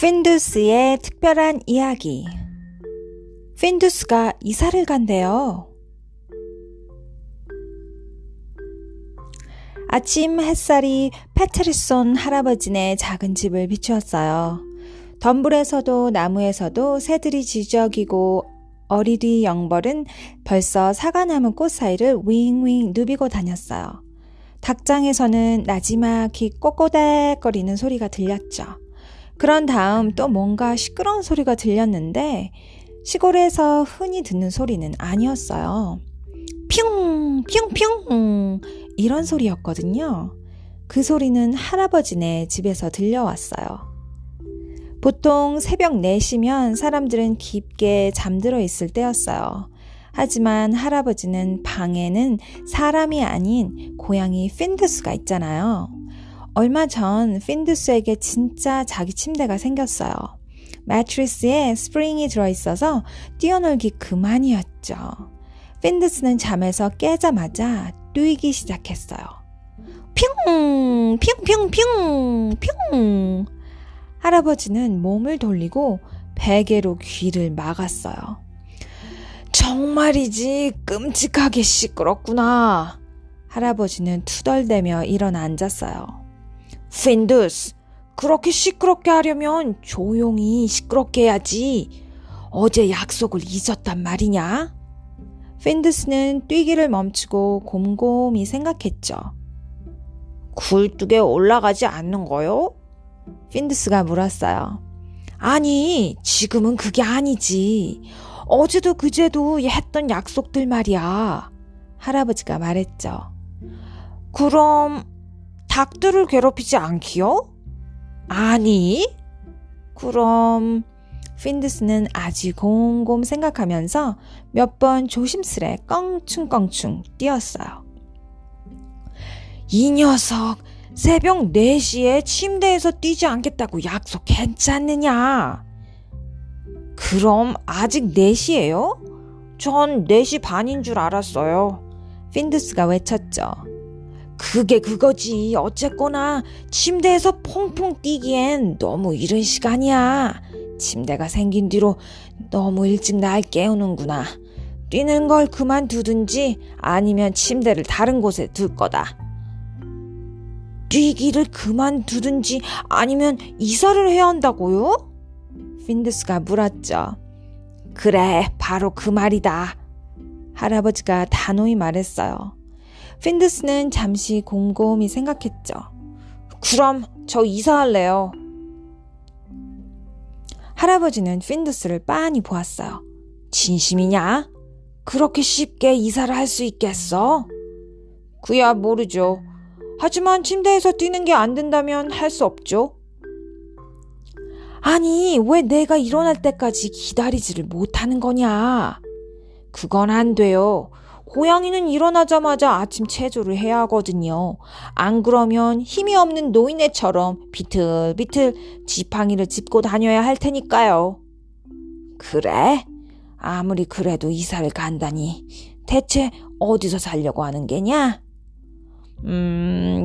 핀두스의 특별한 이야기. 핀두스가 이사를 간대요. 아침 햇살이 패트리손 할아버지네 작은 집을 비추었어요. 덤불에서도 나무에서도 새들이 지저귀고 어리뒤 영벌은 벌써 사과나무 꽃 사이를 윙윙 누비고 다녔어요. 닭장에서는 나지막히 꼬꼬닥거리는 소리가 들렸죠. 그런 다음 또 뭔가 시끄러운 소리가 들렸는데 시골에서 흔히 듣는 소리는 아니었어요. 핑! 핑! 이런 소리였거든요. 그 소리는 할아버지네 집에서 들려왔어요. 보통 새벽 4시면 사람들은 깊게 잠들어 있을 때였어요. 하지만 할아버지는 방에는 사람이 아닌 고양이 핀두스가 있잖아요. 얼마 전 핀두스에게 진짜 자기 침대가 생겼어요. 매트리스에 스프링이 들어있어서 뛰어놀기 그만이었죠. 핀두스는 잠에서 깨자마자 뛰기 시작했어요. 핑! 핑! 핑! 할아버지는 몸을 돌리고 베개로 귀를 막았어요. 정말이지 끔찍하게 시끄럽구나. 할아버지는 투덜대며 일어나 앉았어요. 핀두스, 그렇게 시끄럽게 하려면 조용히 시끄럽게 해야지. 어제 약속을 잊었단 말이냐? 핀두스는 뛰기를 멈추고 곰곰이 생각했죠. 굴뚝에 올라가지 않는 거요? 핀두스가 물었어요. 아니, 지금은 그게 아니지. 어제도 그제도 했던 약속들 말이야. 할아버지가 말했죠. 그럼 닭들을 괴롭히지 않기요? 아니. 그럼 핀두스는 아주 곰곰 생각하면서 몇 번 조심스레 껑충껑충 뛰었어요. 이 녀석 새벽 4시에 침대에서 뛰지 않겠다고 약속했지 않느냐? 그럼 아직 4시예요? 전 4시 반인 줄 알았어요. 핀두스가 외쳤죠. 그게 그거지. 어쨌거나 침대에서 퐁퐁 뛰기엔 너무 이른 시간이야. 침대가 생긴 뒤로 너무 일찍 날 깨우는구나. 뛰는 걸 그만두든지 아니면 침대를 다른 곳에 둘 거다. 뛰기를 그만두든지 아니면 이사를 해야 한다고요? 핀두스가 물었죠. 그래, 바로 그 말이다. 할아버지가 단호히 말했어요. 핀두스는 잠시 곰곰이 생각했죠. 그럼 저 이사할래요. 할아버지는 핀두스를 빤히 보았어요. 진심이냐? 그렇게 쉽게 이사를 할 수 있겠어? 그야 모르죠. 하지만 침대에서 뛰는 게 안 된다면 할 수 없죠. 아니, 왜 내가 일어날 때까지 기다리지를 못하는 거냐? 그건 안 돼요. 고양이는 일어나자마자 아침 체조를 해야 하거든요. 안 그러면 힘이 없는 노인네처럼 비틀비틀 지팡이를 짚고 다녀야 할 테니까요. 그래? 아무리 그래도 이사를 간다니 대체 어디서 살려고 하는 게냐?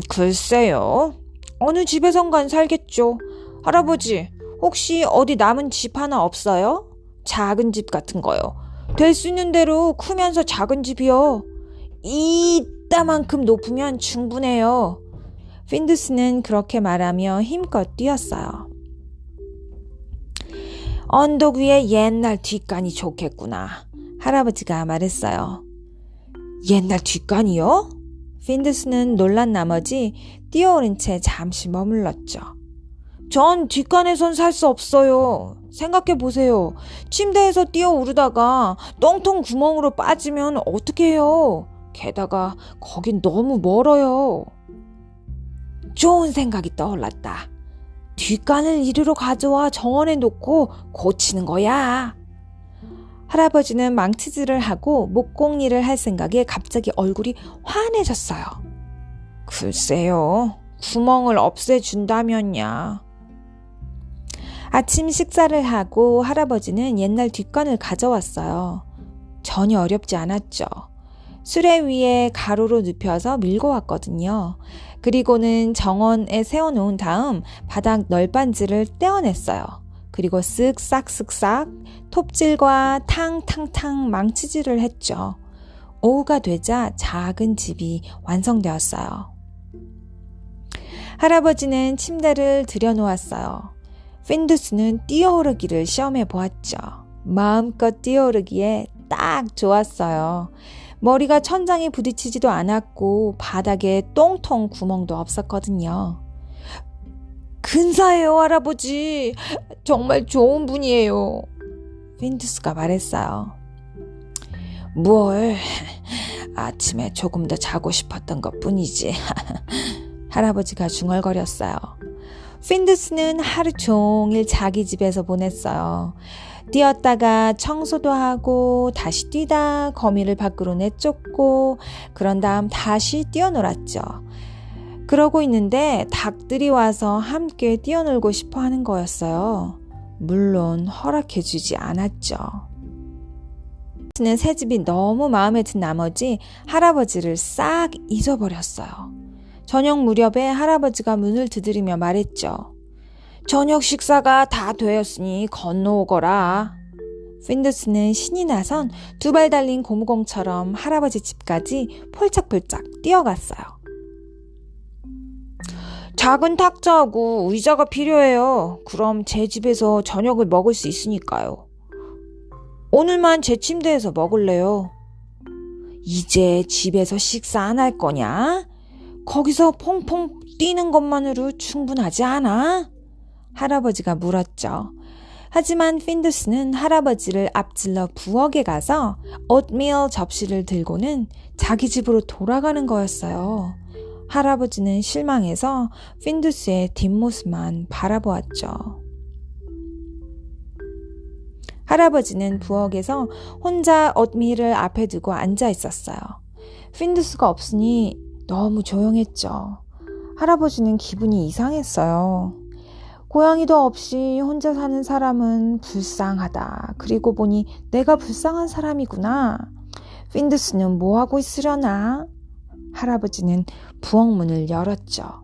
글쎄요. 어느 집에선간 살겠죠. 할아버지, 혹시 어디 남은 집 하나 없어요? 작은 집 같은 거요. 될 수 있는 대로 크면서 작은 집이요. 이따만큼 높으면 충분해요. 핀두스는 그렇게 말하며 힘껏 뛰었어요. 언덕 위에 옛날 뒷간이 좋겠구나. 할아버지가 말했어요. 옛날 뒷간이요? 핀두스는 놀란 나머지 뛰어오른 채 잠시 머물렀죠. 전 뒷간에선 살 수 없어요. 생각해보세요. 침대에서 뛰어오르다가 똥통 구멍으로 빠지면 어떻게 해요? 게다가 거긴 너무 멀어요. 좋은 생각이 떠올랐다. 뒷간을 이리로 가져와 정원에 놓고 고치는 거야. 할아버지는 망치질을 하고 목공일을 할 생각에 갑자기 얼굴이 환해졌어요. 글쎄요. 구멍을 없애준다면야. 아침 식사를 하고 할아버지는 옛날 뒷간을 가져왔어요. 전혀 어렵지 않았죠. 수레 위에 가로로 눕혀서 밀고 왔거든요. 그리고는 정원에 세워놓은 다음 바닥 널빤지를 떼어냈어요. 그리고 쓱싹쓱싹 톱질과 탕탕탕 망치질을 했죠. 오후가 되자 작은 집이 완성되었어요. 할아버지는 침대를 들여놓았어요. 핀두스는 뛰어오르기를 시험해 보았죠. 마음껏 뛰어오르기에 딱 좋았어요. 머리가 천장에 부딪히지도 않았고 바닥에 똥통 구멍도 없었거든요. 근사해요, 할아버지. 정말 좋은 분이에요. 핀두스가 말했어요. 뭘, 아침에 조금 더 자고 싶었던 것뿐이지. 할아버지가 중얼거렸어요. 핀두스는 하루 종일 자기 집에서 보냈어요. 뛰었다가 청소도 하고 다시 뛰다 거미를 밖으로 내쫓고 그런 다음 다시 뛰어놀았죠. 그러고 있는데 닭들이 와서 함께 뛰어놀고 싶어 하는 거였어요. 물론 허락해주지 않았죠. 핀두스는 새 집이 너무 마음에 든 나머지 할아버지를 싹 잊어버렸어요. 저녁 무렵에 할아버지가 문을 두드리며 말했죠. 저녁 식사가 다 되었으니 건너오거라. 핀두스는 신이 나선 두 발 달린 고무공처럼 할아버지 집까지 폴짝폴짝 뛰어갔어요. 작은 탁자하고 의자가 필요해요. 그럼 제 집에서 저녁을 먹을 수 있으니까요. 오늘만 제 침대에서 먹을래요. 이제 집에서 식사 안 할 거냐? 거기서 퐁퐁 뛰는 것만으로 충분하지 않아? 할아버지가 물었죠. 하지만 핀두스는 할아버지를 앞질러 부엌에 가서 오트밀 접시를 들고는 자기 집으로 돌아가는 거였어요. 할아버지는 실망해서 핀두스의 뒷모습만 바라보았죠. 할아버지는 부엌에서 혼자 오트밀을 앞에 두고 앉아 있었어요. 핀두스가 없으니 너무 조용했죠. 할아버지는 기분이 이상했어요. 고양이도 없이 혼자 사는 사람은 불쌍하다. 그리고 보니 내가 불쌍한 사람이구나. 핀두스는 뭐하고 있으려나? 할아버지는 부엌 문을 열었죠.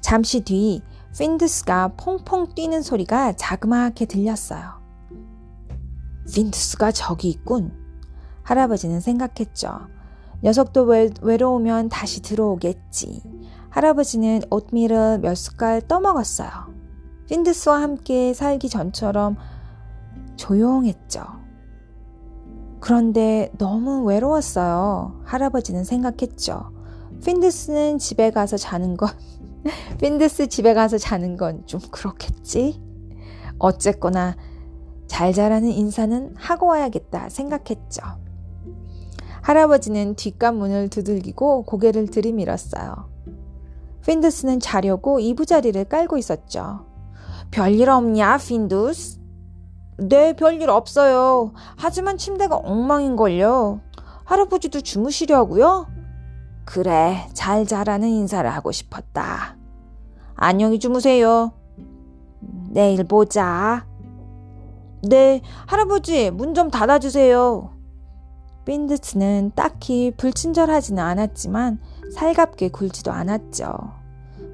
잠시 뒤 핀두스가 퐁퐁 뛰는 소리가 자그마하게 들렸어요. 핀두스가 저기 있군. 할아버지는 생각했죠. 녀석도 외로우면 다시 들어오겠지. 할아버지는 오트밀을 몇 숟갈 떠먹었어요. 핀두스와 함께 살기 전처럼 조용했죠. 그런데 너무 외로웠어요. 할아버지는 생각했죠. 핀두스 집에 가서 자는 건 좀 그렇겠지? 어쨌거나 잘 자라는 인사는 하고 와야겠다 생각했죠. 할아버지는 뒷간문을 두들기고 고개를 들이밀었어요. 핀두스는 자려고 이부자리를 깔고 있었죠. 별일 없냐, 핀두스? 네, 별일 없어요. 하지만 침대가 엉망인걸요. 할아버지도 주무시려고요? 그래, 잘 자라는 인사를 하고 싶었다. 안녕히 주무세요. 내일 보자. 네, 할아버지, 문 좀 닫아주세요. 핀두스는 딱히 불친절하지는 않았지만 살갑게 굴지도 않았죠.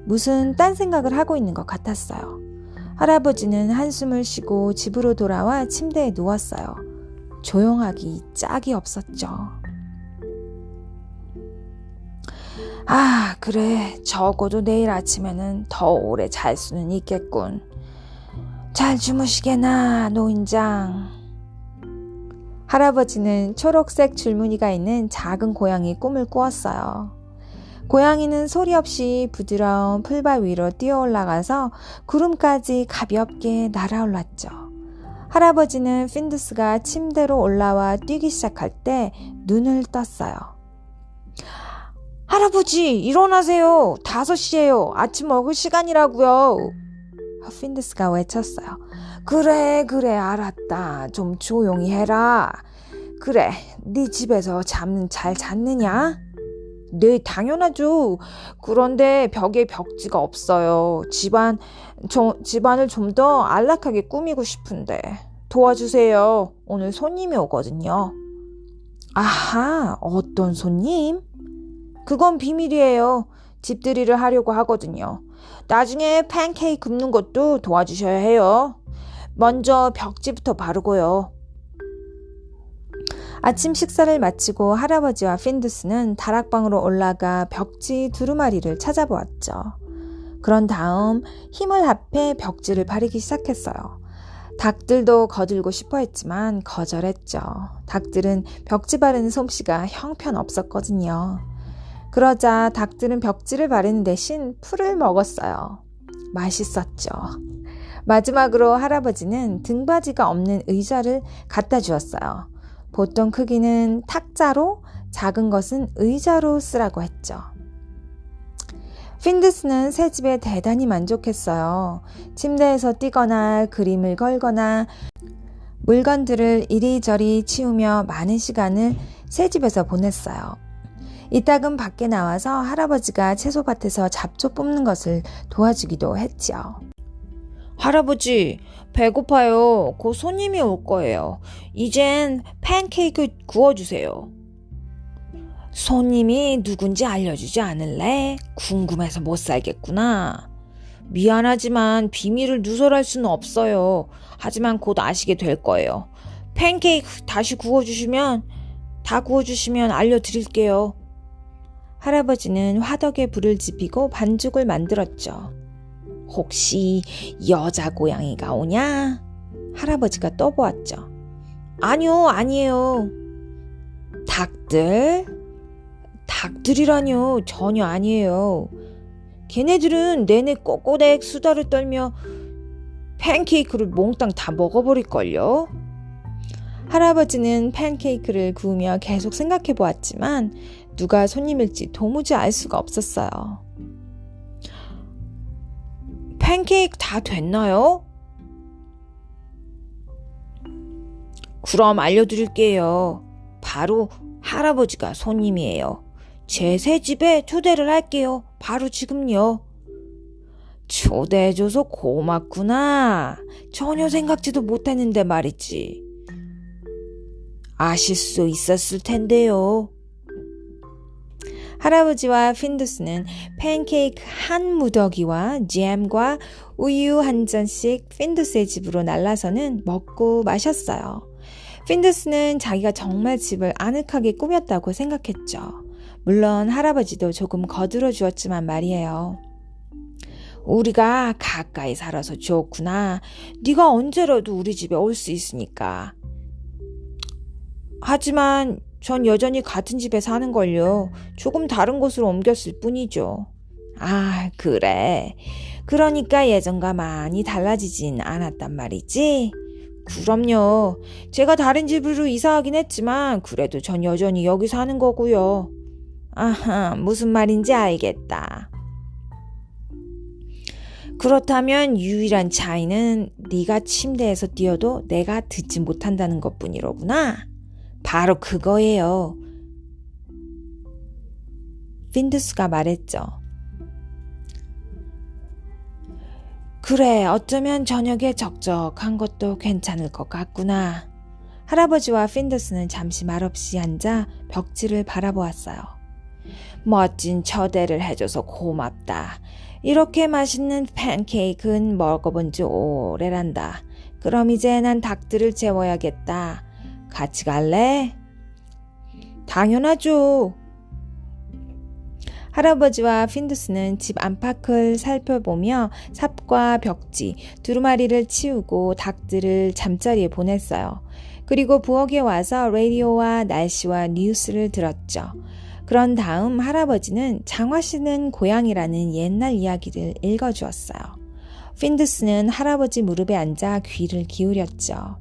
무슨 딴 생각을 하고 있는 것 같았어요. 할아버지는 한숨을 쉬고 집으로 돌아와 침대에 누웠어요. 조용하기 짝이 없었죠. 아, 그래. 적어도 내일 아침에는 더 오래 잘 수는 있겠군. 잘 주무시게나, 노인장. 할아버지는 초록색 줄무늬가 있는 작은 고양이 꿈을 꾸었어요. 고양이는 소리 없이 부드러운 풀밭 위로 뛰어 올라가서 구름까지 가볍게 날아올랐죠. 할아버지는 핀두스가 침대로 올라와 뛰기 시작할 때 눈을 떴어요. 할아버지, 일어나세요. 5시예요. 아침 먹을 시간이라고요. 핀두스가 외쳤어요. 그래, 알았다. 좀 조용히 해라. 그래, 네 집에서 잠은 잘 잤느냐? 네, 당연하죠. 그런데 벽에 벽지가 없어요. 집안을 좀 더 안락하게 꾸미고 싶은데 도와주세요. 오늘 손님이 오거든요. 아하, 어떤 손님? 그건 비밀이에요. 집들이를 하려고 하거든요. 나중에 팬케이크 굽는 것도 도와주셔야 해요. 먼저 벽지부터 바르고요. 아침 식사를 마치고 할아버지와 핀두스는 다락방으로 올라가 벽지 두루마리를 찾아보았죠. 그런 다음 힘을 합해 벽지를 바르기 시작했어요. 닭들도 거들고 싶어 했지만 거절했죠. 닭들은 벽지 바르는 솜씨가 형편없었거든요. 그러자 닭들은 벽지를 바르는 대신 풀을 먹었어요. 맛있었죠. 마지막으로 할아버지는 등받이가 없는 의자를 갖다 주었어요. 보통 크기는 탁자로, 작은 것은 의자로 쓰라고 했죠. 핀두스는 새 집에 대단히 만족했어요. 침대에서 뛰거나 그림을 걸거나 물건들을 이리저리 치우며 많은 시간을 새 집에서 보냈어요. 이따금 밖에 나와서 할아버지가 채소밭에서 잡초 뽑는 것을 도와주기도 했지요. 할아버지, 배고파요. 곧 손님이 올 거예요. 이젠 팬케이크 구워주세요. 손님이 누군지 알려주지 않을래? 궁금해서 못 살겠구나. 미안하지만 비밀을 누설할 수는 없어요. 하지만 곧 아시게 될 거예요. 팬케이크 다시 구워주시면 알려드릴게요. 할아버지는 화덕에 불을 지피고 반죽을 만들었죠. 혹시 여자 고양이가 오냐? 할아버지가 떠보았죠. 아니에요. 닭들이라뇨. 전혀 아니에요. 걔네들은 내내 꼬꼬댁 수다를 떨며 팬케이크를 몽땅 다 먹어버릴걸요. 할아버지는 팬케이크를 구우며 계속 생각해 보았지만 누가 손님일지 도무지 알 수가 없었어요. 팬케이크 다 됐나요? 그럼 알려드릴게요. 바로 할아버지가 손님이에요. 제 새 집에 초대를 할게요. 바로 지금요. 초대해줘서 고맙구나. 전혀 생각지도 못했는데 말이지. 아실 수 있었을 텐데요. 할아버지와 핀두스는 팬케이크 한 무더기와 잼과 우유 한 잔씩 핀두스의 집으로 날라서는 먹고 마셨어요. 핀두스는 자기가 정말 집을 아늑하게 꾸몄다고 생각했죠. 물론 할아버지도 조금 거들어 주었지만 말이에요. 우리가 가까이 살아서 좋구나. 네가 언제라도 우리 집에 올 수 있으니까. 하지만 전 여전히 같은 집에 사는걸요. 조금 다른 곳으로 옮겼을 뿐이죠. 아, 그래. 그러니까 예전과 많이 달라지진 않았단 말이지? 그럼요. 제가 다른 집으로 이사하긴 했지만 그래도 전 여전히 여기 사는 거고요. 아하, 무슨 말인지 알겠다. 그렇다면 유일한 차이는 네가 침대에서 뛰어도 내가 듣지 못한다는 것뿐이로구나. 바로 그거예요. 핀두스가 말했죠. 그래, 어쩌면 저녁에 적적한 것도 괜찮을 것 같구나. 할아버지와 핀두스는 잠시 말없이 앉아 벽지를 바라보았어요. 멋진 초대를 해줘서 고맙다. 이렇게 맛있는 팬케이크는 먹어본 지 오래란다. 그럼 이제 난 닭들을 재워야겠다. 같이 갈래? 당연하죠. 할아버지와 핀두스는 집 안팎을 살펴보며 삽과 벽지, 두루마리를 치우고 닭들을 잠자리에 보냈어요. 그리고 부엌에 와서 라디오와 날씨와 뉴스를 들었죠. 그런 다음 할아버지는 장화 씨는 고양이라는 옛날 이야기를 읽어주었어요. 핀두스는 할아버지 무릎에 앉아 귀를 기울였죠.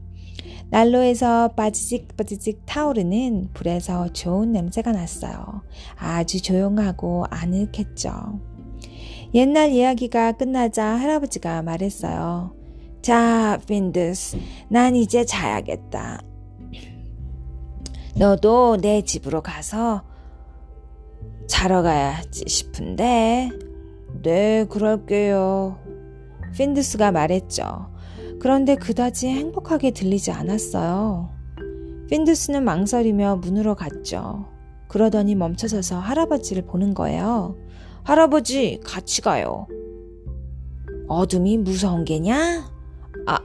난로에서 빠지직 타오르는 불에서 좋은 냄새가 났어요. 아주 조용하고 아늑했죠. 옛날 이야기가 끝나자 할아버지가 말했어요. 자, 핀두스, 난 이제 자야겠다. 너도 내 집으로 가서 자러 가야지 싶은데. 네, 그럴게요. 핀두스가 말했죠. 그런데 그다지 행복하게 들리지 않았어요. 핀두스는 망설이며 문으로 갔죠. 그러더니 멈춰서서 할아버지를 보는 거예요. 할아버지, 같이 가요. 어둠이 무서운 게냐?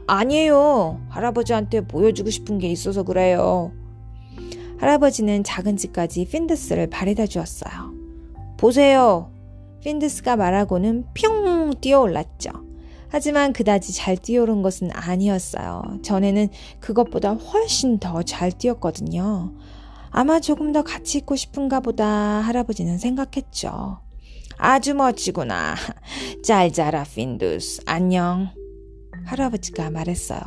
아니에요. 할아버지한테 보여주고 싶은 게 있어서 그래요. 할아버지는 작은 집까지 핀두스를 바래다 주었어요. 보세요. 핀두스가 말하고는 뿅 뛰어올랐죠. 하지만 그다지 잘 뛰어오른 것은 아니었어요. 전에는 그것보다 훨씬 더 잘 뛰었거든요. 아마 조금 더 같이 있고 싶은가 보다 할아버지는 생각했죠. 아주 멋지구나. 잘 자라 핀두스. 안녕. 할아버지가 말했어요.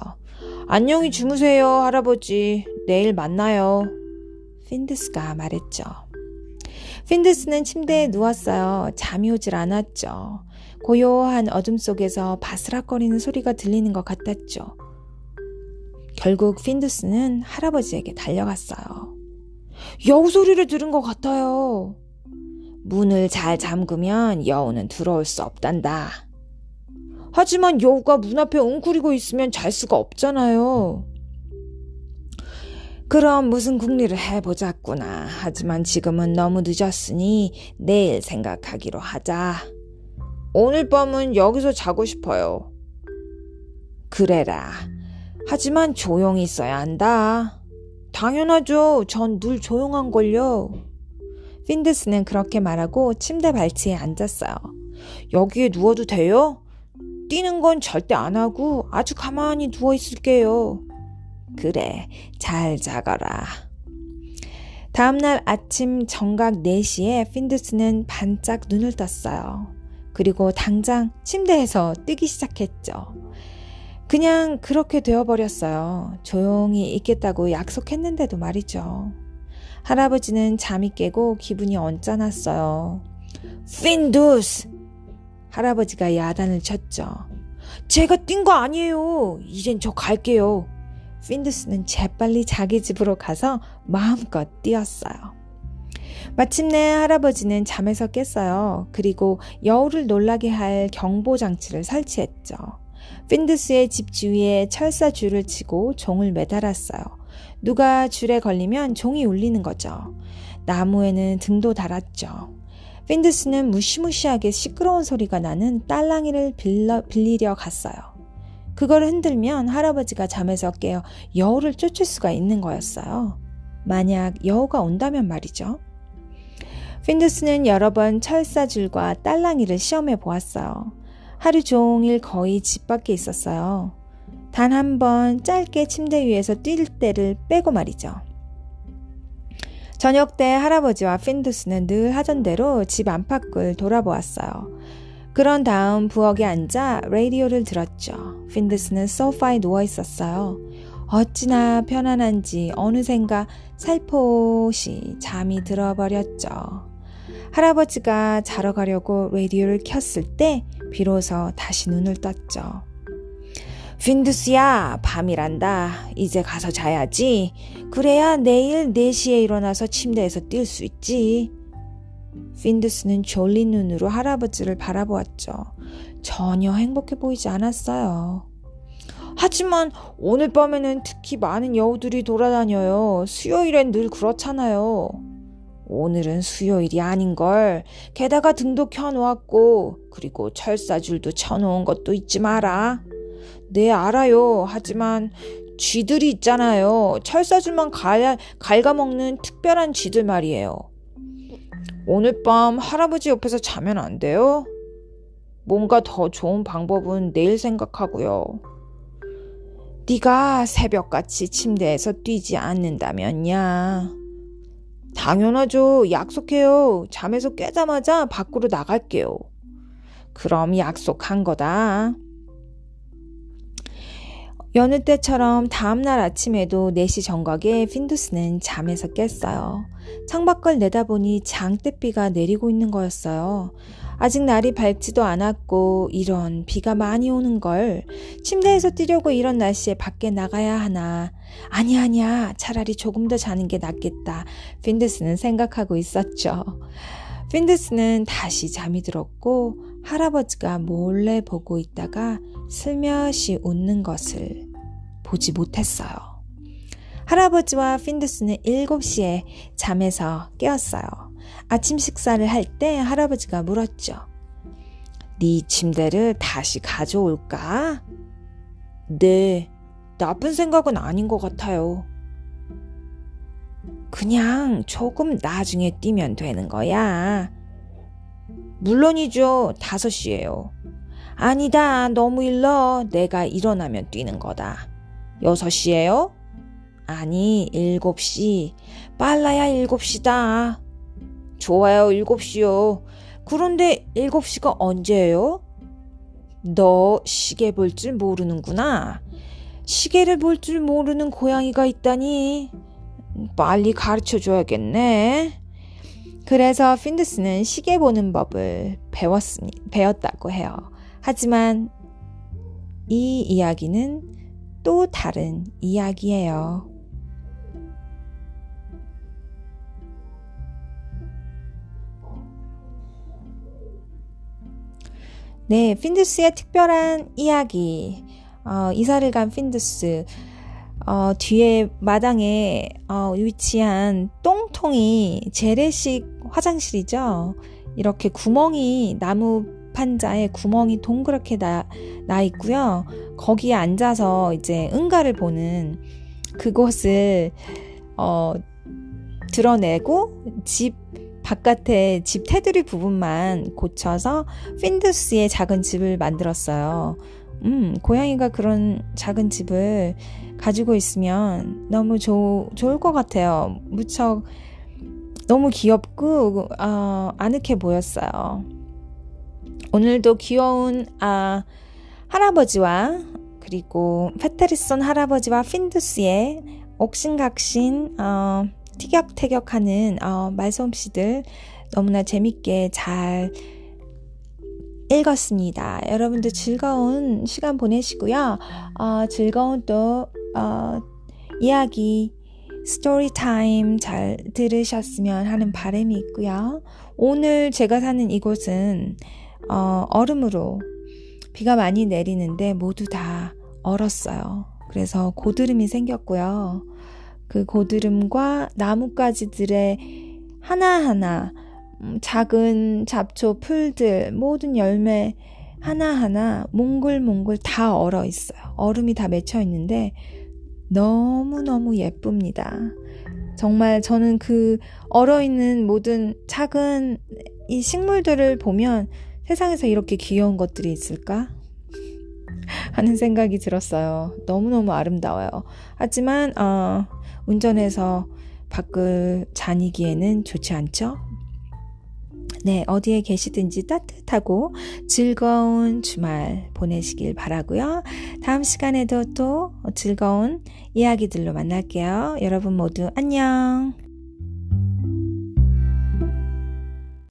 안녕히 주무세요, 할아버지. 내일 만나요. 핀두스가 말했죠. 핀두스는 침대에 누웠어요. 잠이 오질 않았죠. 고요한 어둠 속에서 바스락거리는 소리가 들리는 것 같았죠. 결국 핀두스는 할아버지에게 달려갔어요. 여우 소리를 들은 것 같아요. 문을 잘 잠그면 여우는 들어올 수 없단다. 하지만 여우가 문 앞에 웅크리고 있으면 잘 수가 없잖아요. 그럼 무슨 궁리를 해보자꾸나. 하지만 지금은 너무 늦었으니 내일 생각하기로 하자. 오늘 밤은 여기서 자고 싶어요. 그래라. 하지만 조용히 있어야 한다. 당연하죠. 전 늘 조용한걸요. 핀두스는 그렇게 말하고 침대 발치에 앉았어요. 여기에 누워도 돼요? 뛰는 건 절대 안 하고 아주 가만히 누워 있을게요. 그래, 잘 자거라. 다음날 아침 정각 4시에 핀두스는 반짝 눈을 떴어요. 그리고 당장 침대에서 뛰기 시작했죠. 그냥 그렇게 되어버렸어요. 조용히 있겠다고 약속했는데도 말이죠. 할아버지는 잠이 깨고 기분이 언짢았어요. 핀두스! 할아버지가 야단을 쳤죠. 제가 뛴 거 아니에요. 이젠 저 갈게요. 핀두스는 재빨리 자기 집으로 가서 마음껏 뛰었어요. 마침내 할아버지는 잠에서 깼어요. 그리고 여우를 놀라게 할 경보장치를 설치했죠. 핀두스의 집 주위에 철사줄을 치고 종을 매달았어요. 누가 줄에 걸리면 종이 울리는 거죠. 나무에는 등도 달았죠. 핀두스는 무시무시하게 시끄러운 소리가 나는 딸랑이를 빌리려 갔어요. 그걸 흔들면 할아버지가 잠에서 깨어 여우를 쫓을 수가 있는 거였어요. 만약 여우가 온다면 말이죠. 핀두스는 여러 번 철사줄과 딸랑이를 시험해 보았어요. 하루 종일 거의 집 밖에 있었어요. 단 한 번 짧게 침대 위에서 뛸 때를 빼고 말이죠. 저녁 때 할아버지와 핀두스는 늘 하던 대로 집 안팎을 돌아보았어요. 그런 다음 부엌에 앉아 라디오를 들었죠. 핀두스는 소파에 누워 있었어요. 어찌나 편안한지 어느샌가 살포시 잠이 들어버렸죠. 할아버지가 자러 가려고 라디오를 켰을 때 비로소 다시 눈을 떴죠. 핀두스야, 밤이란다. 이제 가서 자야지. 그래야 내일 4시에 일어나서 침대에서 뛸 수 있지. 핀두스는 졸린 눈으로 할아버지를 바라보았죠. 전혀 행복해 보이지 않았어요. 하지만 오늘 밤에는 특히 많은 여우들이 돌아다녀요. 수요일엔 늘 그렇잖아요. 오늘은 수요일이 아닌걸. 게다가 등도 켜놓았고 그리고 철사줄도 쳐놓은 것도 잊지 마라. 네, 알아요. 하지만 쥐들이 있잖아요. 철사줄만 갉아먹는 특별한 쥐들 말이에요. 오늘 밤 할아버지 옆에서 자면 안 돼요? 뭔가 더 좋은 방법은 내일 생각하고요. 네가 새벽같이 침대에서 뛰지 않는다면야. 당연하죠. 약속해요. 잠에서 깨자마자 밖으로 나갈게요. 그럼 약속한 거다. 여느 때처럼 다음날 아침에도 4시 정각에 핀두스는 잠에서 깼어요. 창밖을 내다보니 장대비가 내리고 있는 거였어요. 아직 날이 밝지도 않았고 이런 비가 많이 오는 걸. 침대에서 뛰려고 이런 날씨에 밖에 나가야 하나. 아니야. 차라리 조금 더 자는 게 낫겠다. 핀두스는 생각하고 있었죠. 핀두스는 다시 잠이 들었고 할아버지가 몰래 보고 있다가 슬며시 웃는 것을 보지 못했어요. 할아버지와 핀두스는 7시에 잠에서 깨었어요. 아침 식사를 할 때 할아버지가 물었죠. 네 침대를 다시 가져올까? 네, 나쁜 생각은 아닌 것 같아요. 그냥 조금 나중에 뛰면 되는 거야. 물론이죠. 5시예요. 아니다. 너무 일러. 내가 일어나면 뛰는 거다. 6시예요? 아니, 7시. 빨라야 7시다. 좋아요, 7시요. 그런데 7시가 언제예요? 너 시계 볼 줄 모르는구나. 시계를 볼 줄 모르는 고양이가 있다니. 빨리 가르쳐줘야겠네. 그래서 핀두스는 시계 보는 법을 배웠다고 해요. 하지만 이 이야기는 또 다른 이야기예요. 네, 핀두스의 특별한 이야기. 이사를 간 핀두스. 뒤에 마당에 위치한 똥통이 재래식 화장실이죠. 이렇게 구멍이 나무 판자에 구멍이 동그랗게 나 있고요. 거기에 앉아서 이제 응가를 보는 그곳을 드러내고 집 바깥에 집 테두리 부분만 고쳐서 핀두스의 작은 집을 만들었어요. 고양이가 그런 작은 집을 가지고 있으면 너무 좋을 것 같아요. 무척 너무 귀엽고 아늑해 보였어요. 오늘도 귀여운 할아버지와 그리고 페테리선 할아버지와 핀두스의 옥신각신 티격태격하는 말솜씨들 너무나 재밌게 잘 읽었습니다. 여러분도 즐거운 시간 보내시고요. 즐거운 또 이야기 스토리 타임 잘 들으셨으면 하는 바람이 있고요. 오늘 제가 사는 이곳은 얼음으로 비가 많이 내리는데 모두 다 얼었어요. 그래서 고드름이 생겼고요. 그 고드름과 나뭇가지들의 하나하나 작은 잡초, 풀들, 모든 열매 하나하나 몽글몽글 다 얼어 있어요. 얼음이 다 맺혀 있는데 너무너무 예쁩니다. 정말 저는 그 얼어있는 모든 작은 이 식물들을 보면 세상에서 이렇게 귀여운 것들이 있을까? 하는 생각이 들었어요. 너무너무 아름다워요. 하지만 운전해서 밖을 다니기에는 좋지 않죠? 네, 어디에 계시든지 따뜻하고 즐거운 주말 보내시길 바라고요. 다음 시간에도 또 즐거운 이야기들로 만날게요. 여러분 모두 안녕.